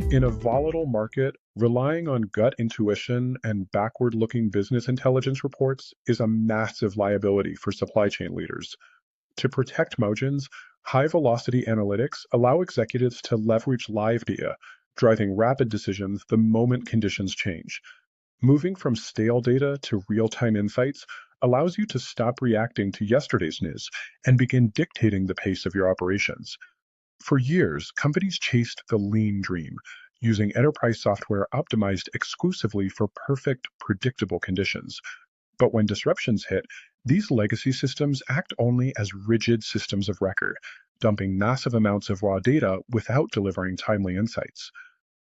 In a volatile market, relying on gut intuition and backward looking business intelligence reports is a massive liability for supply chain leaders. To protect margins, high velocity analytics allow executives to leverage live data, driving rapid decisions the moment conditions change. Moving from stale data to real time insights allows you to stop reacting to yesterday's news and begin dictating the pace of your operations. For years, companies chased the lean dream, using enterprise software optimized exclusively for perfect, predictable conditions. But when disruptions hit, these legacy systems act only as rigid systems of record, dumping massive amounts of raw data without delivering timely insights.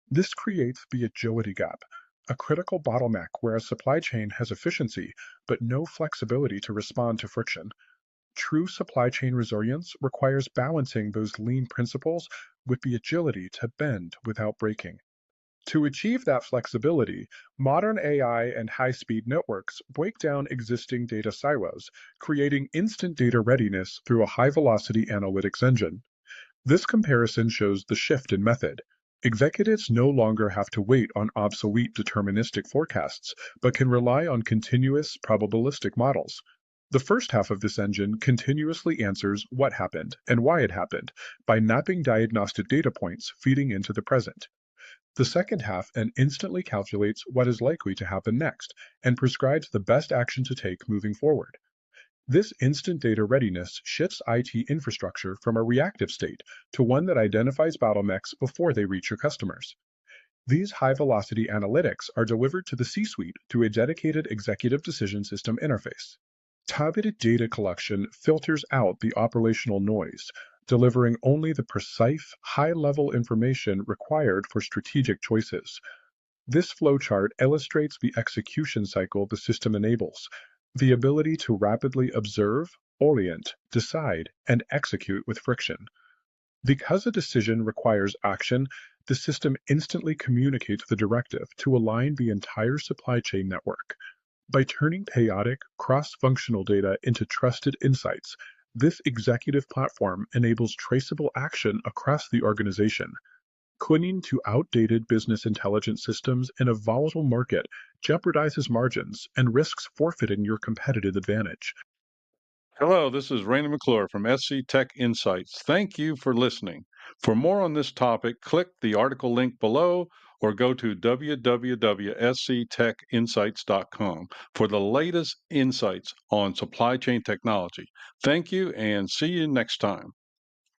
This creates the agility gap, a critical bottleneck where a supply chain has efficiency but no flexibility to respond to friction. True supply chain resilience requires balancing those lean principles with the agility to bend without breaking. To achieve that flexibility, modern AI and high-speed networks break down existing data silos, creating instant data readiness through a high-velocity analytics engine. This comparison shows the shift in method. Executives no longer have to wait on obsolete deterministic forecasts, but can rely on continuous probabilistic models. The first half of this engine continuously answers what happened and why it happened by mapping diagnostic data points feeding into the present. The second half and instantly calculates what is likely to happen next and prescribes the best action to take moving forward. This instant data readiness shifts IT infrastructure from a reactive state to one that identifies bottlenecks before they reach your customers. These high velocity analytics are delivered to the C suite through a dedicated executive decision system interface. Targeted data collection filters out the operational noise, delivering only the precise, high level information required for strategic choices. This flowchart illustrates the execution cycle the system enables, the ability to rapidly observe, orient, decide, and execute with friction. Because a decision requires action, the system instantly communicates the directive to align the entire supply chain network. By turning chaotic, cross-functional data into trusted insights, this executive platform enables traceable action across the organization. Clinging to outdated business intelligence systems in a volatile market jeopardizes margins and risks forfeiting your competitive advantage. Hello, this is Raina McClure from SC Tech Insights. Thank you for listening. For more on this topic, click the article link below or go to www.sctechinsights.com for the latest insights on supply chain technology. Thank you and see you next time.